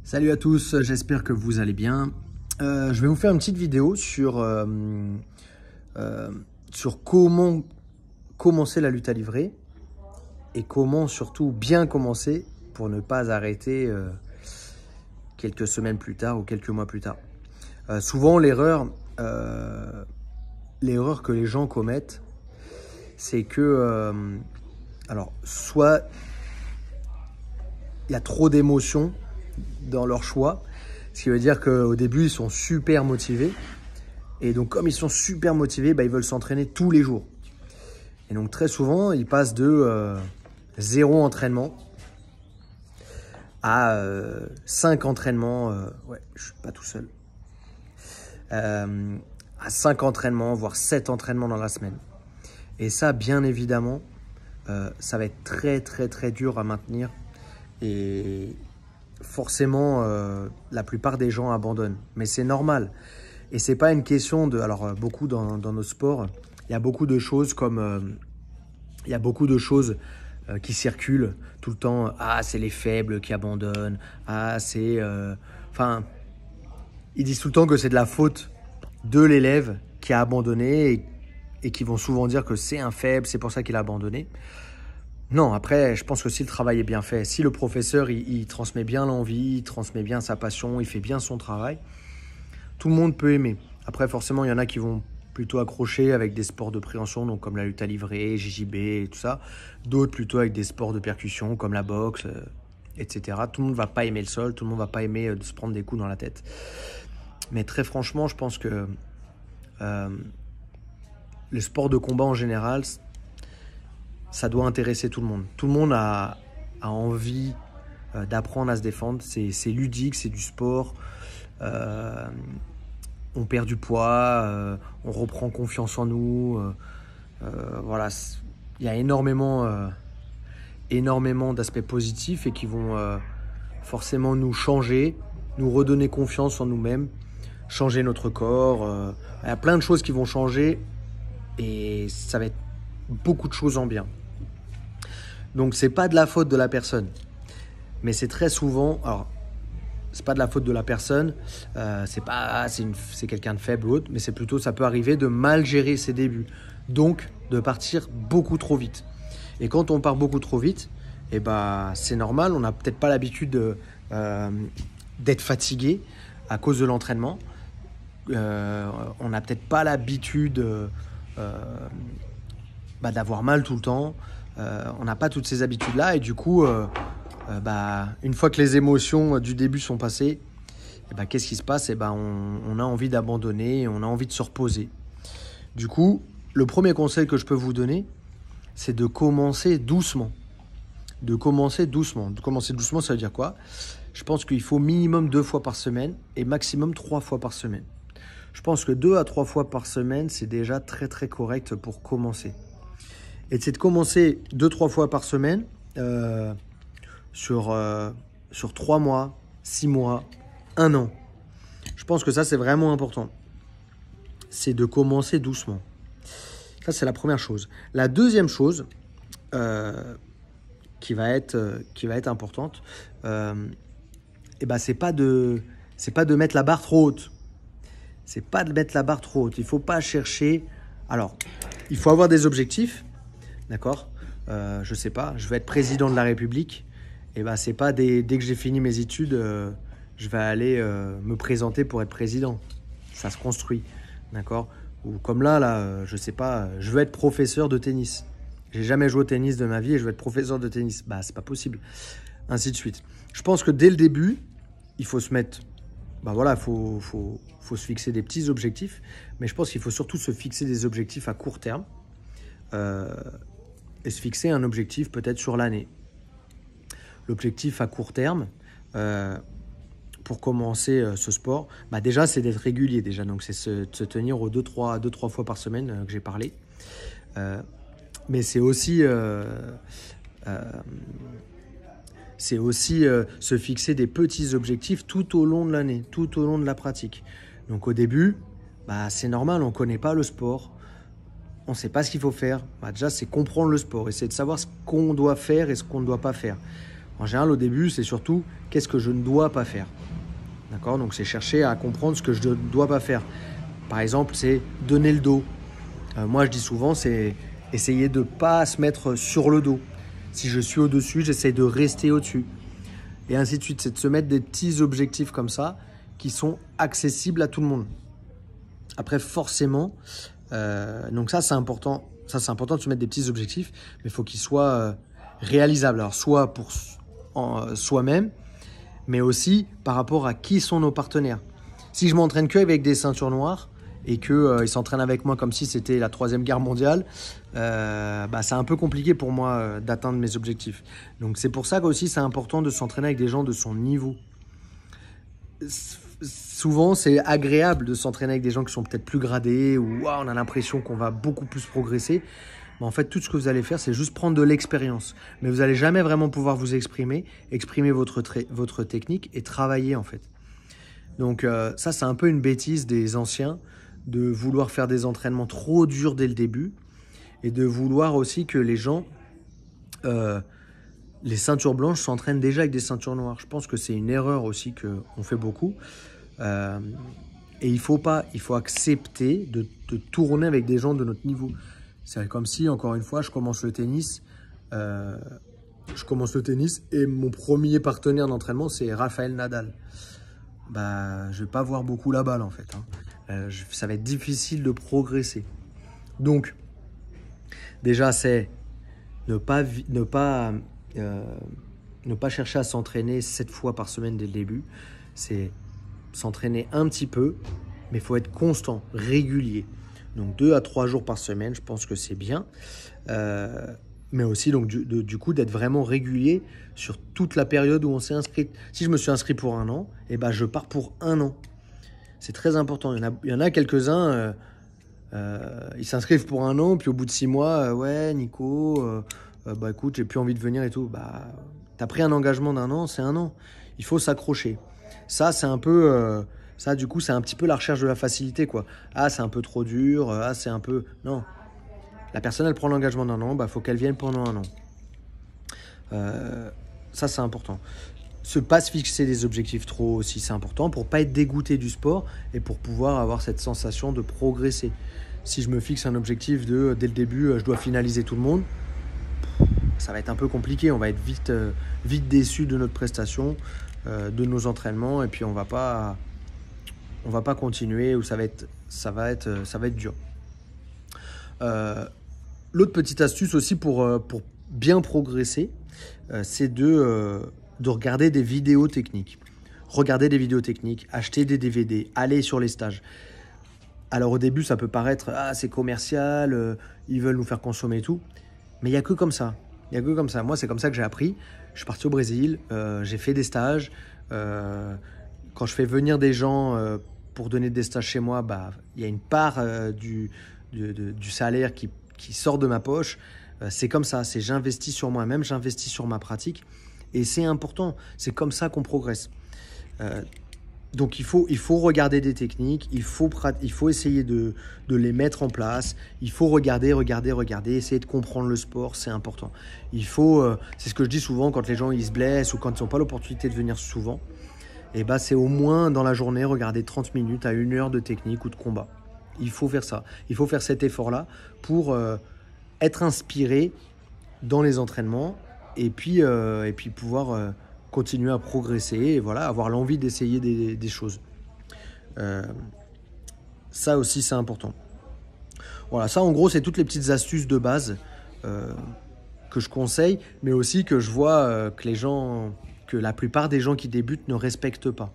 Salut à tous, j'espère que vous allez bien. Je vais vous faire une petite vidéo sur comment commencer la lutte à livrer et comment surtout bien commencer pour ne pas arrêter quelques semaines plus tard ou quelques mois plus tard. Souvent l'erreur que les gens commettent, c'est que alors soit il y a trop d'émotions dans leur choix, ce qui veut dire qu'au début ils sont super motivés et donc comme ils sont super motivés, ils veulent s'entraîner tous les jours et donc très souvent ils passent de 0 entraînement à 5 entraînements, ouais je suis pas tout seul, à 5 entraînements voire 7 entraînements dans la semaine, et ça bien évidemment ça va être très dur à maintenir. Et forcément, la plupart des gens abandonnent. Mais c'est normal. Et c'est pas une question de... Alors, beaucoup dans nos sports, il y a beaucoup de choses comme... il y a beaucoup de choses qui circulent tout le temps. Ah, c'est les faibles qui abandonnent. Ah, c'est... Enfin, ils disent tout le temps que c'est de la faute de l'élève qui a abandonné et qui vont souvent dire que c'est un faible, c'est pour ça qu'il a abandonné. Non, après, je pense que si le travail est bien fait, si le professeur, il transmet bien l'envie, il transmet bien sa passion, il fait bien son travail, tout le monde peut aimer. Après, forcément, il y en a qui vont plutôt accrocher avec des sports de préhension, donc comme la lutte à livrer, JJB et tout ça. D'autres plutôt avec des sports de percussion, comme la boxe, etc. Tout le monde ne va pas aimer le sol, tout le monde ne va pas aimer de se prendre des coups dans la tête. Mais très franchement, je pense que le sport de combat en général, ça doit intéresser tout le monde. Tout le monde a envie d'apprendre à se défendre. C'est ludique, c'est du sport. On perd du poids, on reprend confiance en nous. Voilà, il y a énormément d'aspects positifs et qui vont forcément nous changer, nous redonner confiance en nous-mêmes, changer notre corps. Il y a plein de choses qui vont changer et ça va être beaucoup de choses en bien. Donc c'est pas de la faute de la personne, mais c'est très souvent, alors c'est pas de la faute de la personne, c'est quelqu'un de faible ou autre, mais c'est plutôt, ça peut arriver de mal gérer ses débuts, donc de partir beaucoup trop vite. Et quand on part beaucoup trop vite, c'est normal, on n'a peut-être pas l'habitude d'être fatigué à cause de l'entraînement, on n'a peut-être pas l'habitude d'avoir mal tout le temps. On n'a pas toutes ces habitudes-là et du coup, une fois que les émotions du début sont passées, qu'est-ce qui se passe? On a envie d'abandonner, on a envie de se reposer. Du coup, le premier conseil que je peux vous donner, c'est de commencer doucement. De commencer doucement, ça veut dire quoi? Je pense qu'il faut minimum 2 fois par semaine et maximum 3 fois par semaine. Je pense que 2 à 3 fois par semaine, c'est déjà très correct pour commencer. Et c'est de commencer 2-3 fois par semaine sur 3 mois, 6 mois, 1 an. Je pense que ça, c'est vraiment important. C'est de commencer doucement. Ça, c'est la première chose. La deuxième chose qui va être importante, c'est pas de mettre la barre trop haute. C'est pas de mettre la barre trop haute. Il faut pas chercher... Alors, il faut avoir des objectifs. D'accord, je sais pas, je vais être président de la République, c'est pas dès que j'ai fini mes études, je vais aller me présenter pour être président. Ça se construit, d'accord. Ou comme là, je sais pas, je veux être professeur de tennis. J'ai jamais joué au tennis de ma vie et je veux être professeur de tennis. C'est pas possible. Ainsi de suite. Je pense que dès le début, il faut se mettre, faut se fixer des petits objectifs, mais je pense qu'il faut surtout se fixer des objectifs à court terme. Et se fixer un objectif peut-être sur l'année. L'objectif à court terme, pour commencer ce sport, déjà c'est d'être régulier déjà, donc c'est de se tenir aux 2-3 fois par semaine que j'ai parlé. Mais c'est aussi se fixer des petits objectifs tout au long de l'année, tout au long de la pratique. Donc au début, c'est normal, on ne connaît pas le sport. On ne sait pas ce qu'il faut faire. Déjà, c'est comprendre le sport, essayer de savoir ce qu'on doit faire et ce qu'on ne doit pas faire. En général, au début, c'est surtout qu'est-ce que je ne dois pas faire. D'accord? Donc, c'est chercher à comprendre ce que je ne dois pas faire. Par exemple, c'est donner le dos. Moi, je dis souvent, c'est essayer de ne pas se mettre sur le dos. Si je suis au-dessus, j'essaie de rester au-dessus. Et ainsi de suite. C'est de se mettre des petits objectifs comme ça qui sont accessibles à tout le monde. Après, forcément, donc ça, c'est important. Ça, c'est important de se mettre des petits objectifs, mais il faut qu'ils soient réalisables. Alors, soit pour soi-même, mais aussi par rapport à qui sont nos partenaires. Si je m'entraîne qu'avec des ceintures noires et qu'ils s'entraînent avec moi comme si c'était la 3e guerre mondiale, c'est un peu compliqué pour moi d'atteindre mes objectifs. Donc c'est pour ça qu'aussi c'est important de s'entraîner avec des gens de son niveau. Souvent, c'est agréable de s'entraîner avec des gens qui sont peut-être plus gradés ou on a l'impression qu'on va beaucoup plus progresser. Mais en fait, tout ce que vous allez faire, c'est juste prendre de l'expérience. Mais vous n'allez jamais vraiment pouvoir vous exprimer votre technique et travailler en fait. Donc ça, c'est un peu une bêtise des anciens de vouloir faire des entraînements trop durs dès le début et de vouloir aussi que les gens, les ceintures blanches s'entraînent déjà avec des ceintures noires. Je pense que c'est une erreur aussi qu'on fait beaucoup. Et il faut accepter de tourner avec des gens de notre niveau. C'est comme si, encore une fois, je commence le tennis et mon premier partenaire d'entraînement, c'est Rafael Nadal. Je ne vais pas voir beaucoup la balle en fait. Ça va être difficile de progresser. Donc, déjà, c'est ne pas chercher à s'entraîner 7 fois par semaine dès le début. C'est s'entraîner un petit peu, mais il faut être constant, régulier. Donc 2 à 3 jours par semaine, je pense que c'est bien. Mais aussi donc du coup d'être vraiment régulier sur toute la période où on s'est inscrit. Si je me suis inscrit pour 1 an, je pars pour 1 an. C'est très important. Il y en a quelques-uns, ils s'inscrivent pour 1 an, puis au bout de 6 mois, ouais Nico, écoute, j'ai plus envie de venir et tout. T'as pris un engagement d'1 an, c'est 1 an. Il faut s'accrocher. Ça, c'est un peu... ça, du coup, c'est un petit peu la recherche de la facilité, quoi. Ah, c'est un peu trop dur. Ah, c'est un peu... Non. La personne, elle prend l'engagement d'1 an. Faut qu'elle vienne pendant 1 an. Ça, c'est important. Pas se fixer des objectifs trop aussi, c'est important pour pas être dégoûté du sport et pour pouvoir avoir cette sensation de progresser. Si je me fixe un objectif dès le début, je dois finaliser tout le monde, ça va être un peu compliqué. On va être vite déçu de notre prestation, de nos entraînements, et puis on va pas continuer, ou ça va être dur. L'autre petite astuce aussi pour bien progresser, c'est de regarder des vidéos techniques. Regarder des vidéos techniques, acheter des DVD, aller sur les stages. Alors au début, ça peut paraître c'est commercial, ils veulent nous faire consommer et tout, mais il n'y a que comme ça. Moi, c'est comme ça que j'ai appris. Je suis parti au Brésil, j'ai fait des stages. Quand je fais venir des gens pour donner des stages chez moi, il y a une part du salaire qui sort de ma poche. C'est comme ça, j'investis sur moi-même, j'investis sur ma pratique. Et c'est important, c'est comme ça qu'on progresse. Donc il faut regarder des techniques, il faut essayer de les mettre en place, il faut regarder, essayer de comprendre le sport, c'est important. C'est ce que je dis souvent quand les gens ils se blessent ou quand ils n'ont pas l'opportunité de venir souvent, c'est au moins dans la journée regarder 30 minutes à 1 heure de technique ou de combat. Il faut faire ça, il faut faire cet effort-là pour être inspiré dans les entraînements et puis pouvoir... continuer à progresser et avoir l'envie d'essayer des choses. Ça aussi, c'est important. Voilà, ça en gros, c'est toutes les petites astuces de base que je conseille, mais aussi que je vois que la plupart des gens qui débutent ne respectent pas.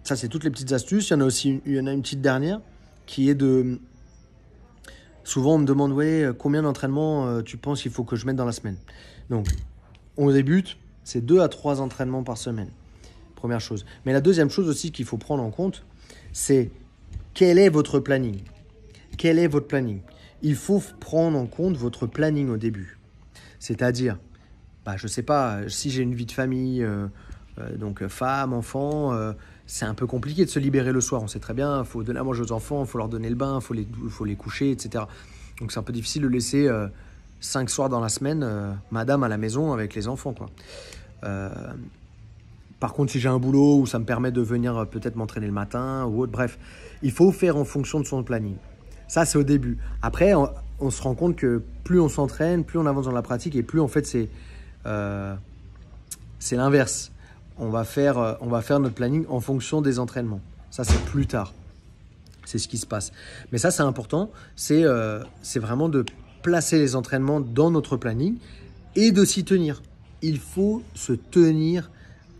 Ça, c'est toutes les petites astuces. Il y en a une petite dernière qui est de... Souvent, on me demande, combien d'entraînements tu penses qu'il faut que je mette dans la semaine? Donc, on débute, c'est 2 à 3 entraînements par semaine. Première chose. Mais la deuxième chose aussi qu'il faut prendre en compte, c'est quel est votre planning? Quel est votre planning? Il faut prendre en compte votre planning au début. C'est-à-dire, je ne sais pas, si j'ai une vie de famille, donc femme, enfant, c'est un peu compliqué de se libérer le soir. On sait très bien, il faut donner à manger aux enfants, il faut leur donner le bain, il faut les coucher, etc. Donc c'est un peu difficile de laisser 5 soirs dans la semaine, madame à la maison avec les enfants, quoi. Par contre, si j'ai un boulot où ça me permet de venir peut-être m'entraîner le matin ou autre, bref, il faut faire en fonction de son planning. Ça, c'est au début. Après, on se rend compte que plus on s'entraîne, plus on avance dans la pratique et plus en fait c'est l'inverse. On va faire notre planning en fonction des entraînements. Ça, c'est plus tard. C'est ce qui se passe. Mais ça, c'est important. C'est vraiment de placer les entraînements dans notre planning et de s'y tenir. Il faut se tenir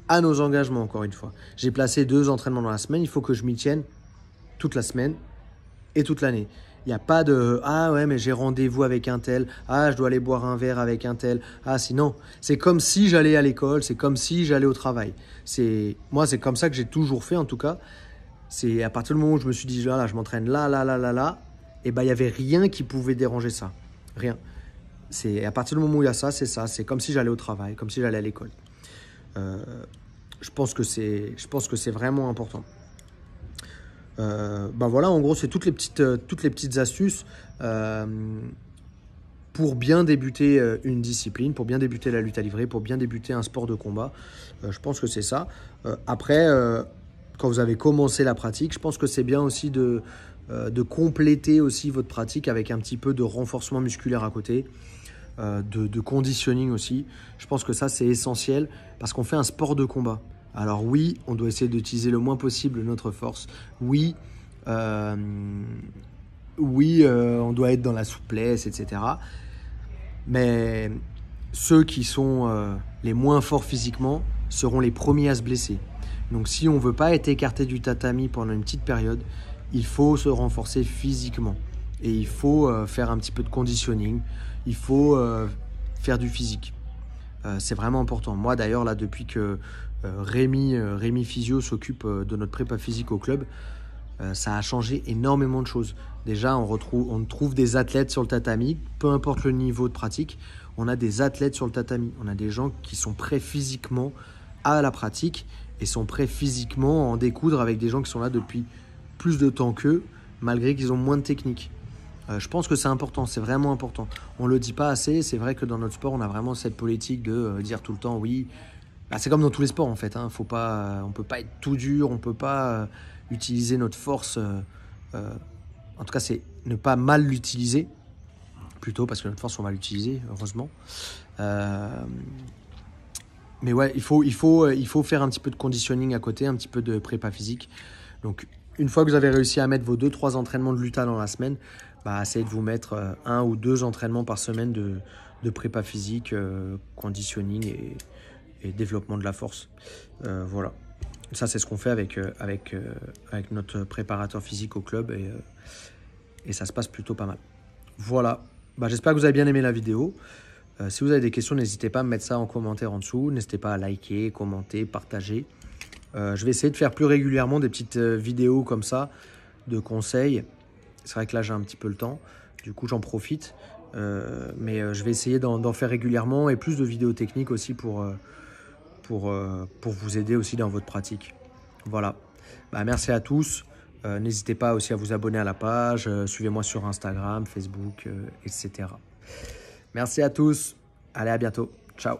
à nos engagements, encore une fois. J'ai placé 2 entraînements dans la semaine. Il faut que je m'y tienne toute la semaine et toute l'année. Il n'y a pas de « Ah ouais, mais j'ai rendez-vous avec un tel. Ah, je dois aller boire un verre avec un tel. Ah, sinon, c'est comme si j'allais à l'école. C'est comme si j'allais au travail. » Moi, c'est comme ça que j'ai toujours fait, en tout cas. C'est à partir du moment où je me suis dit « Là, je m'entraîne là. » Et ben, il n'y avait rien qui pouvait déranger ça. Rien. C'est à partir du moment où il y a ça, c'est ça. C'est comme si j'allais au travail, comme si j'allais à l'école. Je pense que c'est vraiment important. Ben voilà, en gros, c'est toutes les petites astuces pour bien débuter une discipline, pour bien débuter la lutte à livrer, pour bien débuter un sport de combat. Je pense que c'est ça. Après, quand vous avez commencé la pratique, je pense que c'est bien aussi de compléter aussi votre pratique avec un petit peu de renforcement musculaire à côté, de conditioning aussi. Je pense que ça, c'est essentiel parce qu'on fait un sport de combat. Alors oui, on doit essayer d'utiliser le moins possible notre force. Oui, on doit être dans la souplesse, etc. Mais ceux qui sont les moins forts physiquement seront les premiers à se blesser. Donc si on ne veut pas être écarté du tatami pendant une petite période, il faut se renforcer physiquement. Et il faut faire un petit peu de conditioning. Il faut faire du physique. C'est vraiment important. Moi d'ailleurs, là, depuis que Rémi Physio s'occupe de notre prépa physique au club, ça a changé énormément de choses. Déjà, on trouve des athlètes sur le tatami, peu importe le niveau de pratique, on a des athlètes sur le tatami. On a des gens qui sont prêts physiquement à la pratique et sont prêts physiquement à en découdre avec des gens qui sont là depuis plus de temps qu'eux, malgré qu'ils ont moins de technique. Je pense que c'est important, c'est vraiment important. On ne le dit pas assez, c'est vrai que dans notre sport, on a vraiment cette politique de dire tout le temps oui. Bah, c'est comme dans tous les sports en fait, hein. On ne peut pas être tout dur, on ne peut pas utiliser notre force. En tout cas, c'est ne pas mal l'utiliser, plutôt parce que notre force, on va l'utiliser, heureusement. Mais ouais, il faut faire un petit peu de conditioning à côté, un petit peu de prépa physique. Donc, une fois que vous avez réussi à mettre vos 2-3 entraînements de luta dans la semaine, bah, essayez de vous mettre 1 ou 2 entraînements par semaine de prépa physique, conditioning et développement de la force. Voilà. Ça, c'est ce qu'on fait avec notre préparateur physique au club et ça se passe plutôt pas mal. Voilà. Bah, j'espère que vous avez bien aimé la vidéo. Si vous avez des questions, n'hésitez pas à me mettre ça en commentaire en dessous. N'hésitez pas à liker, commenter, partager. Je vais essayer de faire plus régulièrement des petites vidéos comme ça, de conseils. C'est vrai que là, j'ai un petit peu le temps. Du coup, j'en profite. Mais je vais essayer d'en faire régulièrement et plus de vidéos techniques aussi pour vous aider aussi dans votre pratique. Voilà. Bah, merci à tous. N'hésitez pas aussi à vous abonner à la page. Suivez-moi sur Instagram, Facebook, etc. Merci à tous. Allez, à bientôt. Ciao.